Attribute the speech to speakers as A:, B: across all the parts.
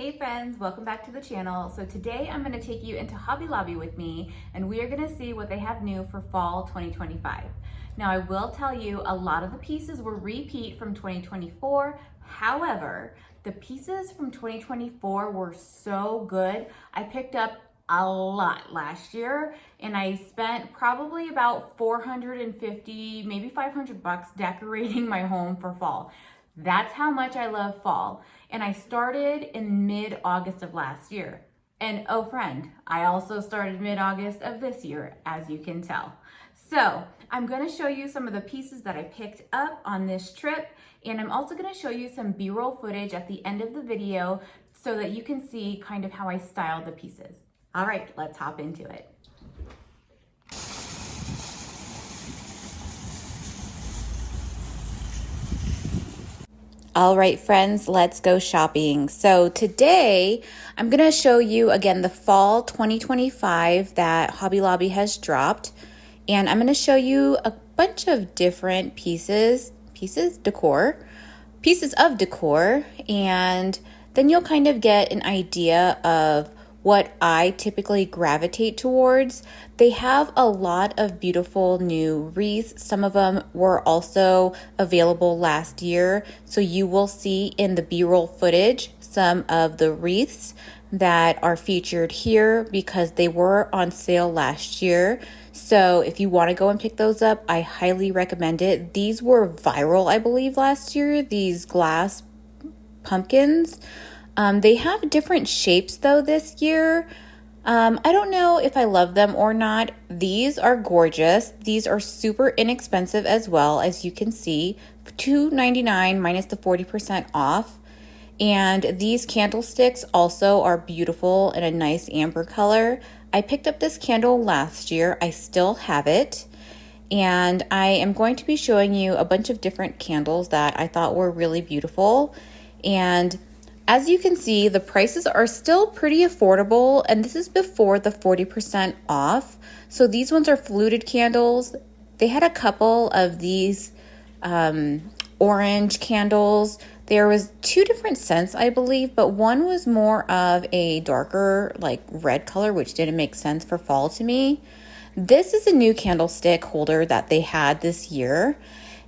A: Hey friends, welcome back to the channel. So today I'm going to take you into Hobby Lobby with me and we are going to see what they have new for fall 2025. Now I will tell you a lot of the pieces were repeat from 2024. However, the pieces from 2024 were so good. I picked up a lot last year and I spent probably about 450, maybe 500 bucks decorating my home for fall. That's how much I love fall. And I started in mid-August of last year. And oh friend, I also started mid-August of this year, as you can tell. So I'm gonna show you some of the pieces that I picked up on this trip. And I'm also gonna show you some B-roll footage at the end of the video so that you can see kind of how I styled the pieces. All right, let's hop into it. All right, friends, let's go shopping. So today I'm going to show you again the fall 2025 that Hobby Lobby has dropped. And I'm going to show you a bunch of different pieces of decor. And then you'll kind of get an idea of what I typically gravitate towards. They have a lot of beautiful new wreaths. Some of them were also available last year. So you will see in the B-roll footage some of the wreaths that are featured here because they were on sale last year. So if you want to go and pick those up, I highly recommend it. These were viral, I believe, last year, these glass pumpkins. They have different shapes though this year. I don't know if I love them or not. These are gorgeous. These are super inexpensive as well, as you can see. $2.99 minus the 40% off. And these candlesticks also are beautiful in a nice amber color. I picked up this candle last year. I still have it. And I am going to be showing you a bunch of different candles that I thought were really beautiful. And as you can see, the prices are still pretty affordable, and this is before the 40% off. So these ones are fluted candles. They had a couple of these orange candles. There was two different scents, I believe, but one was more of a darker, like red color, which didn't make sense for fall to me. This is a new candlestick holder that they had this year.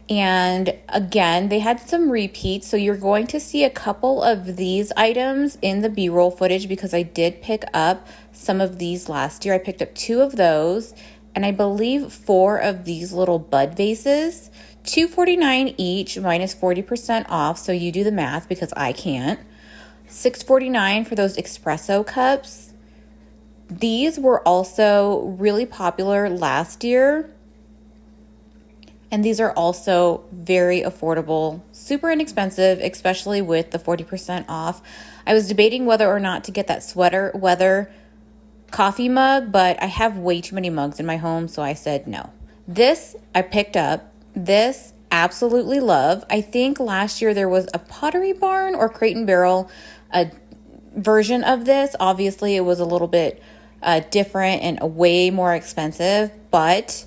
A: And again, they had some repeats, so you're going to see a couple of these items in the B-roll footage because I did pick up some of these last year. I picked up 2 of those, and I believe 4 of these little bud vases. $2.49 each, minus 40% off, so you do the math because I can't. $6.49 for those espresso cups. These were also really popular last year. And these are also very affordable, super inexpensive, especially with the 40% off. I was debating whether or not to get that sweater weather coffee mug, but I have way too many mugs in my home, so I said no. This I picked up. This absolutely love. I think last year there was a Pottery Barn or Crate and Barrel version of this. Obviously, it was a little bit different and way more expensive, but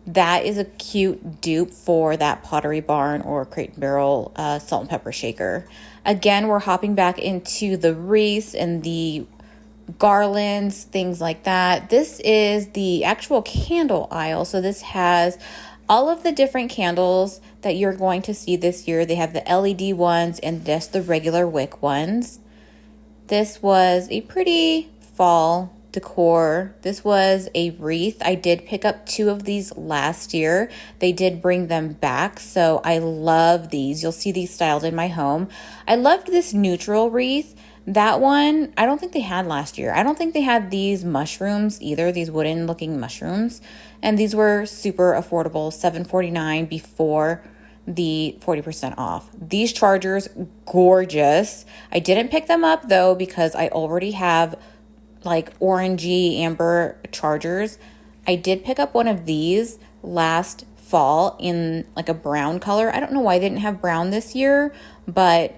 A: that is a cute dupe for that Pottery Barn or Crate and Barrel salt and pepper shaker. Again, we're hopping back into the wreaths and the garlands, things like that. This is the actual candle aisle. So this has all of the different candles that you're going to see this year. They have the LED ones and just the regular wick ones. This was a pretty fall decor. This was a wreath. I did pick up 2 of these last year. They did bring them back, so I love these. You'll see these styled in my home. I loved this neutral wreath. That one, I don't think they had last year. I don't think they had these mushrooms either, these wooden looking mushrooms. And these were super affordable, $7.49 before the 40% off. These chargers, gorgeous. I didn't pick them up though because I already have like orangey amber chargers. I did pick up one of these last fall in like a brown color. I don't know why they didn't have brown this year, but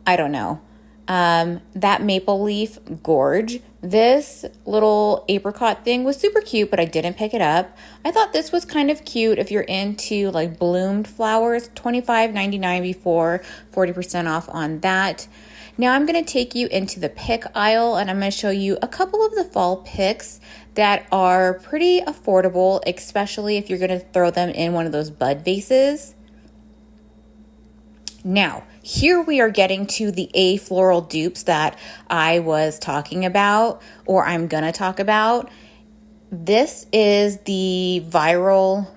A: I don't know. That maple leaf gorge. This little apricot thing was super cute, but I didn't pick it up. I thought this was kind of cute if you're into like bloomed flowers. $25.99 before 40% off on that. Now I'm going to take you into the pick aisle and I'm going to show you a couple of the fall picks that are pretty affordable, especially if you're going to throw them in one of those bud vases. Now, here we are getting to the A floral dupes that I was talking about, or I'm going to talk about. This is the viral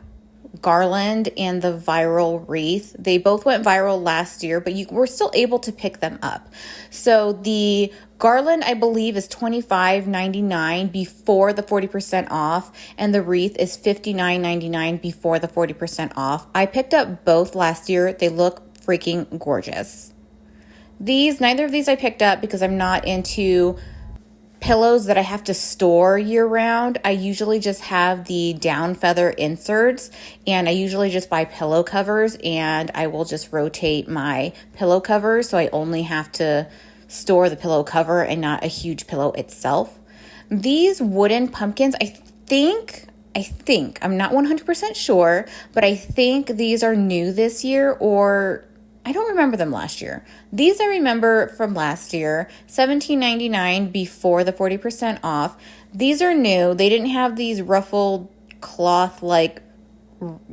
A: garland and the viral wreath. They both went viral last year, but you were still able to pick them up. So the garland, I believe, is $25.99 before the 40% off, and the wreath is $59.99 before the 40% off. I picked up both last year. They look freaking gorgeous. Neither of these I picked up because I'm not into pillows that I have to store year round. I usually just have the down feather inserts, and I usually just buy pillow covers, and I will just rotate my pillow covers so I only have to store the pillow cover and not a huge pillow itself. These wooden pumpkins, I think, I'm not 100% sure, but I think these are new this year, or I don't remember them last year. These I remember from last year, $17.99 before the 40% off. These are new. They didn't have these ruffled cloth-like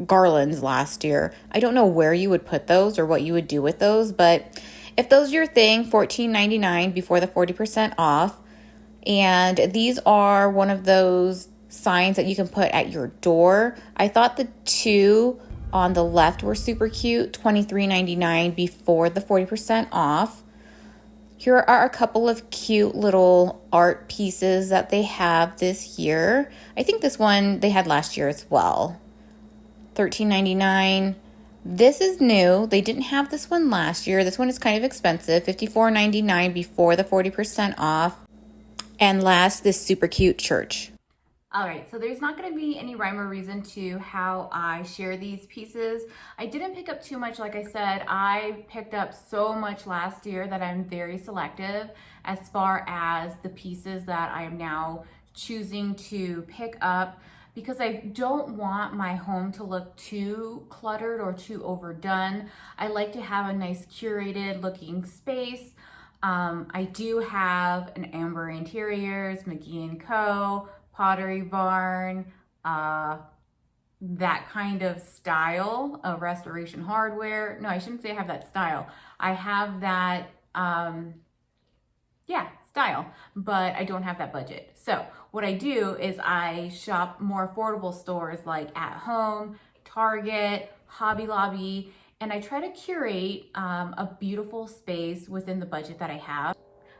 A: garlands last year. I don't know where you would put those or what you would do with those, but if those are your thing, $14.99 before the 40% off. And these are one of those signs that you can put at your door. I thought the two on the left were super cute, $23.99 before the 40% off. Here are a couple of cute little art pieces that they have this year. I think this one they had last year as well. $13.99. This is new. They didn't have this one last year. This one is kind of expensive, $54.99 before the 40% off. And last, this super cute church. All right, so there's not going to be any rhyme or reason to how I share these pieces. I didn't pick up too much. Like I said, I picked up so much last year that I'm very selective as far as the pieces that I am now choosing to pick up, because I don't want my home to look too cluttered or too overdone. I like to have a nice curated looking space. I do have an Amber Interiors, McGee Co, Pottery Barn, that kind of style of Restoration Hardware. No, I shouldn't say I have that style. I have that, style, but I don't have that budget. So what I do is I shop more affordable stores like At Home, Target, Hobby Lobby, and I try to curate a beautiful space within the budget that I have.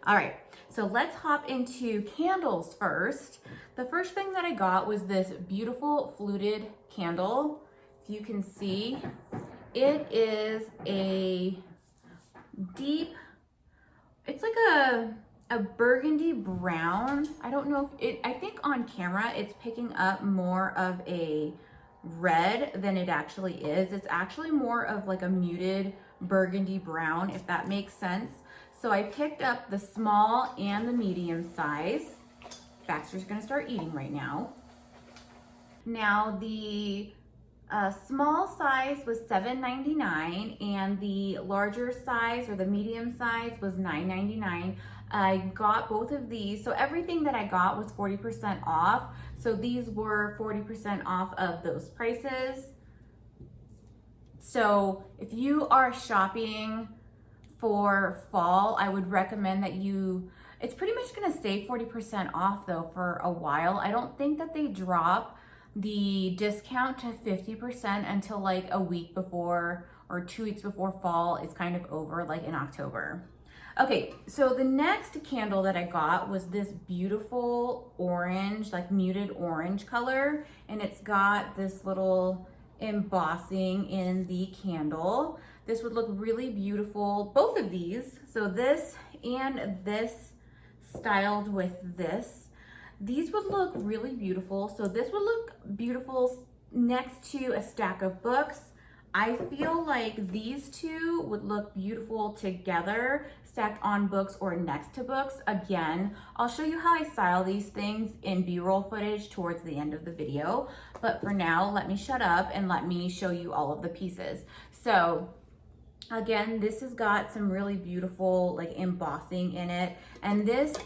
A: All right, so let's hop into candles first. The first thing that I got was this beautiful fluted candle. If you can see, it is a deep, it's like a burgundy brown. I don't know if I think on camera it's picking up more of a red than it actually is. It's actually more of like a muted burgundy brown, if that makes sense. So I picked up the small and the medium size. Baxter's gonna start eating right now. Now the small size was $7.99 and the larger size or the medium size was $9.99. I got both of these. So everything that I got was 40% off. So these were 40% off of those prices. So if you are shopping for fall, I would recommend that it's pretty much gonna stay 40% off though for a while. I don't think that they drop the discount to 50% until like a week before or 2 weeks before fall is kind of over, like in October. Okay, so the next candle that I got was this beautiful orange, like muted orange color, and it's got this little embossing in the candle. This would look really beautiful, both of these. So this and this styled with this. These would look really beautiful. So this would look beautiful next to a stack of books. I feel like these two would look beautiful together, stacked on books or next to books. Again, I'll show you how I style these things in B-roll footage towards the end of the video. But for now, let me shut up and let me show you all of the pieces. So Again, this has got some really beautiful like embossing in it. And this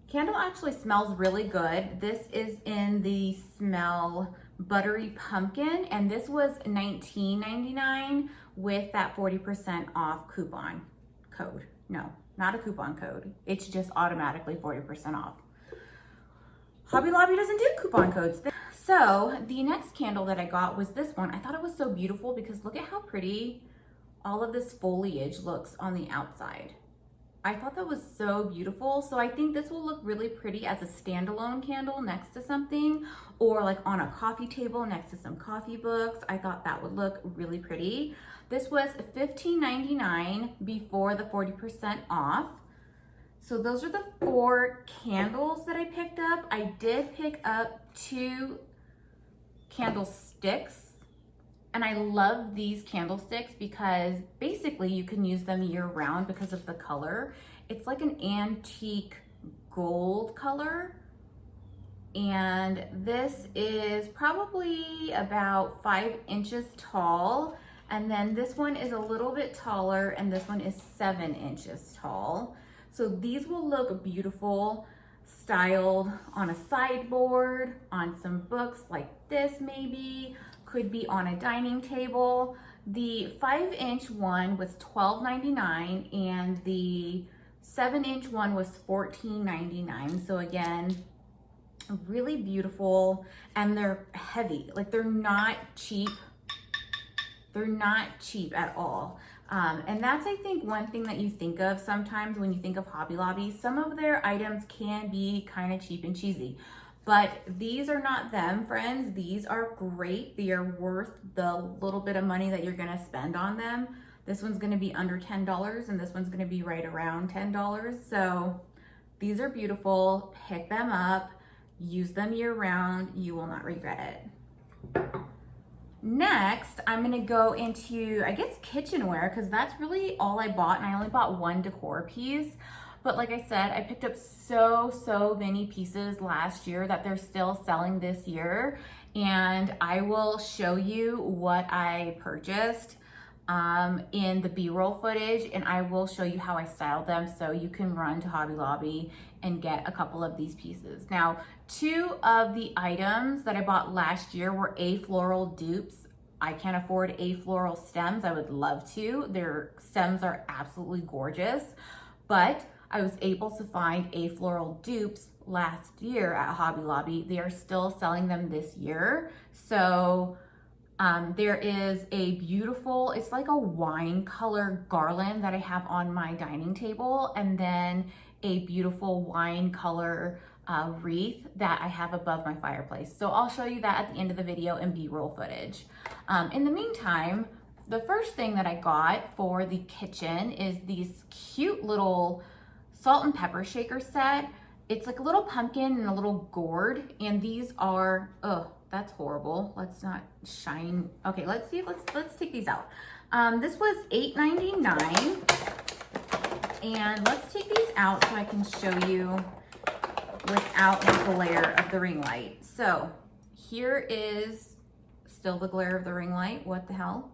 A: candle actually smells really good. This is in the smell Buttery Pumpkin, and this was $19.99 with that 40% off coupon code. No, not a coupon code. It's just automatically 40% off. Hobby Lobby doesn't do coupon codes. So the next candle that I got was this one. I thought it was so beautiful because look at how pretty all of this foliage looks on the outside. I thought that was so beautiful. So I think this will look really pretty as a standalone candle next to something, or like on a coffee table next to some coffee books. I thought that would look really pretty. This was $15.99 before the 40% off. So those are the 4 candles that I picked up. I did pick up 2 candlesticks. And I love these candlesticks because basically you can use them year round because of the color. It's like an antique gold color. And this is probably about 5 inches tall. And then this one is a little bit taller, and this one is 7 inches tall. So these will look beautiful styled on a sideboard, on some books like this maybe. Could be on a dining table. The 5-inch one was $12.99 and the 7-inch one was $14.99. So again, really beautiful, and they're heavy. Like they're not cheap. They're not cheap at all. And that's, I think, one thing that you think of sometimes when you think of Hobby Lobby. Some of their items can be kind of cheap and cheesy. But these are not them, friends. These are great. They are worth the little bit of money that you're gonna spend on them. This one's gonna be under $10 and this one's gonna be right around $10. So these are beautiful. Pick them up, use them year round. You will not regret it. Next, I'm gonna go into, I guess, kitchenware, because that's really all I bought, and I only bought 1 decor piece. But like I said, I picked up so many pieces last year that they're still selling this year. And I will show you what I purchased in the B-roll footage, and I will show you how I styled them so you can run to Hobby Lobby and get a couple of these pieces. Now, 2 of the items that I bought last year were A floral dupes. I can't afford A floral stems. I would love to. Their stems are absolutely gorgeous, but I was able to find A floral dupes last year at Hobby Lobby. They are still selling them this year. So there is a beautiful, it's like a wine color garland that I have on my dining table, and then a beautiful wine color wreath that I have above my fireplace. So I'll show you that at the end of the video in B-roll footage. In the meantime, the first thing that I got for the kitchen is these cute little salt and pepper shaker set. It's like a little pumpkin and a little gourd, and these are, oh, that's horrible. Let's not shine. Okay, let's see. Let's take these out. This was $8.99, and let's take these out so I can show you without the glare of the ring light. So here is still the glare of the ring light. What the hell?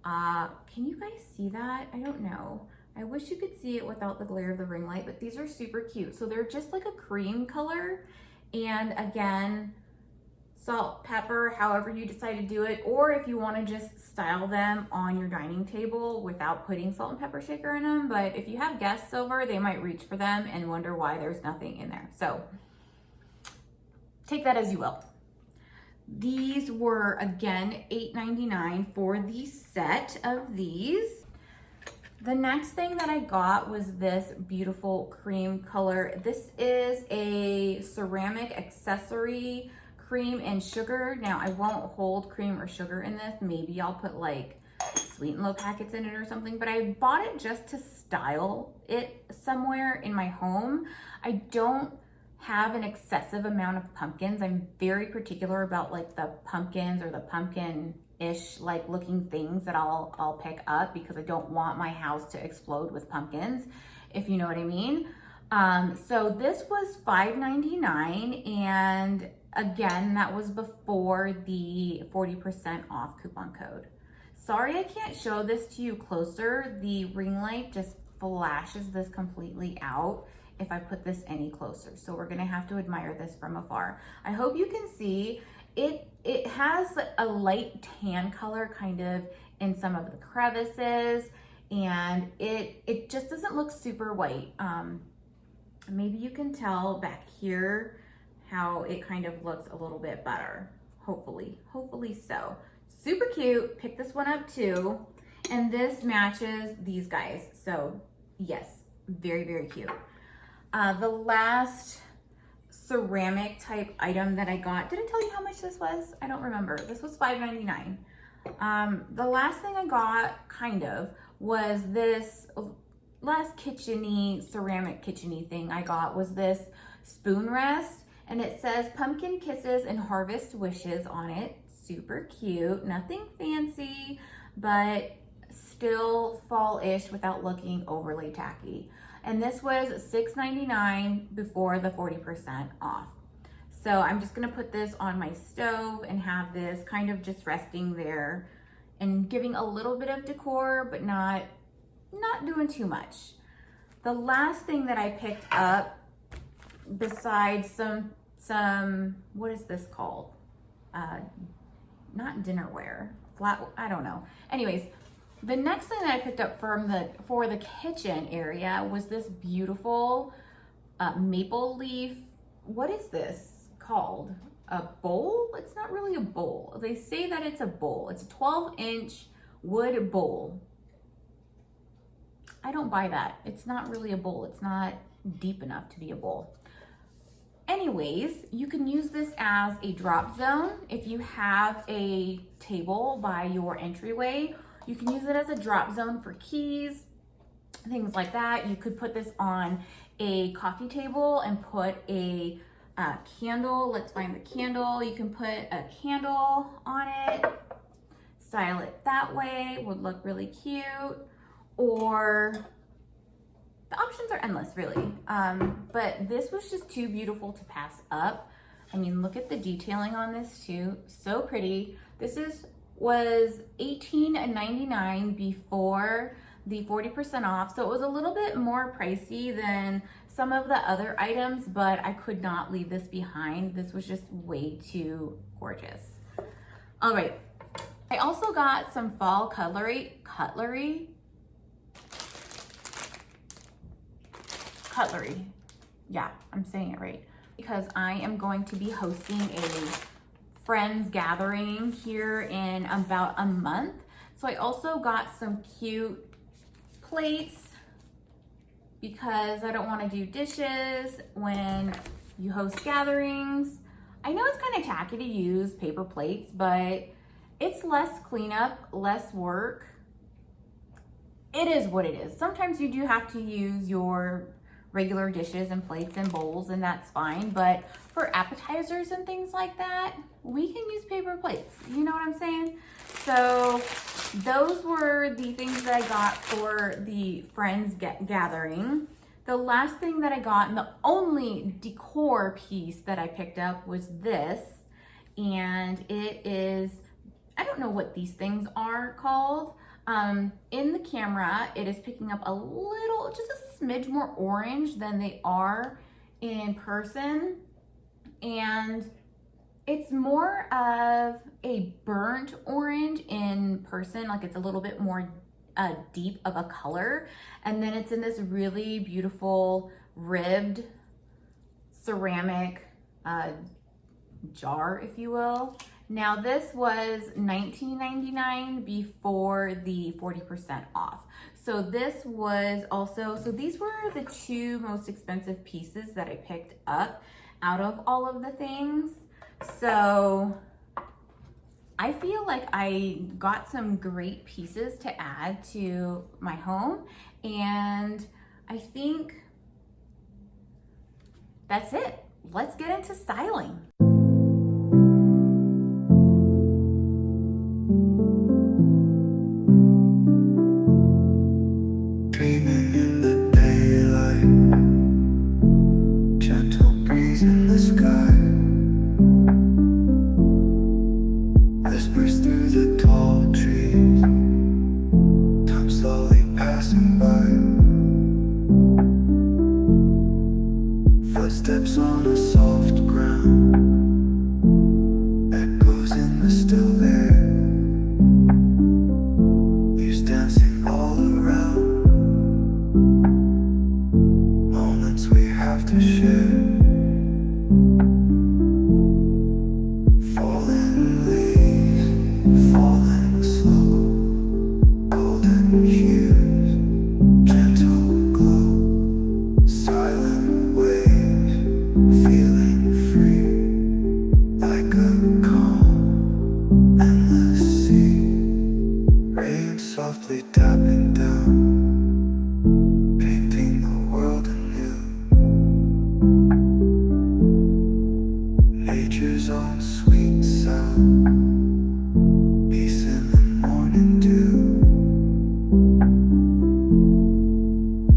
A: Can you guys see that? I don't know. I wish you could see it without the glare of the ring light, but these are super cute. So they're just like a cream color. And again, salt, pepper, however you decide to do it, or if you want to just style them on your dining table without putting salt and pepper shaker in them. But if you have guests over, they might reach for them and wonder why there's nothing in there. So take that as you will. These were, again, $8.99 for the set of these. The next thing that I got was this beautiful cream color. This is a ceramic accessory, cream and sugar. Now, I won't hold cream or sugar in this. Maybe I'll put like sweet and low packets in it or something, but I bought it just to style it somewhere in my home. I don't have an excessive amount of pumpkins. I'm very particular about like the pumpkins or the pumpkin-ish like looking things that I'll pick up, because I don't want my house to explode with pumpkins, if you know what I mean. So this was $5.99, and again, that was before the 40% off coupon code. Sorry I can't show this to you closer. The ring light just flashes this completely out if I put this any closer. So we're gonna have to admire this from afar. I hope you can see it has a light tan color kind of in some of the crevices, and it just doesn't look super white. Maybe you can tell back here how it kind of looks a little bit better. Hopefully so. Super cute. Pick this one up too. And this matches these guys. So yes, very, very cute. The last ceramic type item that I got, did I tell you how much this was? I don't remember. This was $5.99. The last thing I got kind of was this last kitchen-y, ceramic kitchen-y thing I got was this spoon rest, and it says pumpkin kisses and harvest wishes on it. Super cute, nothing fancy, but still fall-ish without looking overly tacky. And this was $6.99 before the 40% off. So I'm just gonna put this on my stove and have this kind of just resting there and giving a little bit of decor, but not doing too much. The last thing that I picked up, besides some what is this called? Not dinnerware, I don't know. Anyways, the next thing that I picked up for the kitchen area was this beautiful maple leaf. What is this called? A bowl? It's not really a bowl. They say that it's a bowl. It's a 12-inch wood bowl. I don't buy that. It's not really a bowl. It's not deep enough to be a bowl. Anyways, you can use this as a drop zone. If you have a table by your entryway, you can use it as a drop zone for keys, things like that. You could put this on a coffee table and put a candle. Let's find the candle. You can put a candle on it, style it that way, would look really cute. Or the options are endless, really. But this was just too beautiful to pass up. I mean, look at the detailing on this too. So pretty. This was $18.99 before the 40% off. So it was a little bit more pricey than some of the other items, but I could not leave this behind. This was just way too gorgeous. All right. I also got some fall cutlery. Yeah, I'm saying it right. Because I am going to be hosting a friends gathering here in about a month. So I also got some cute plates because I don't want to do dishes when you host gatherings. I know it's kind of tacky to use paper plates, but it's less cleanup, less work. It is what it is. Sometimes you do have to use your regular dishes and plates and bowls, and that's fine. But for appetizers and things like that, we can use paper plates. You know what I'm saying? So those were the things that I got for the friends gathering. The last thing that I got, and the only decor piece that I picked up, was this. And it is, I don't know what these things are called. In the camera, it is picking up a little, just a smidge more orange than they are in person. And it's more of a burnt orange in person, like it's a little bit more deep of a color. And then it's in this really beautiful ribbed ceramic jar, if you will. Now this was $19.99 before the 40% off. So this was also, so these were the two most expensive pieces that I picked up out of all of the things. So I feel like I got some great pieces to add to my home, and I think that's it. Let's get into styling.
B: Dreaming in the daylight, gentle breeze in the sky, whispers through the tall trees. Footsteps on a soft ground, echoes in the still air, leaves dancing all around, moments we have to share. Falling leaves, falling slow, golden hues, gentle glow, silent waves, feeling free, like a calm, endless sea. Rain softly tapping down, painting the world anew. Nature's own sweet sound, peace in the morning dew.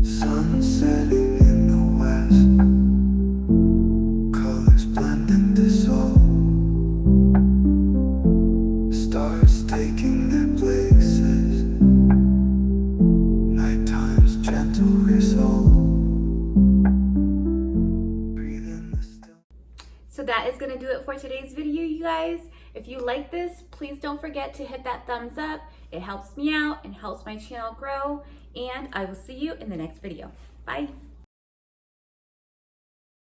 B: Sun setting in the west, colors blend and dissolve. Stars taking their places, nighttime's gentle resolve. Breathe in the still.
A: So that is going to do it for today's video, you guys. If you like this, please don't forget to hit that thumbs up. It helps me out and helps my channel grow. And I will see you in the next video. Bye.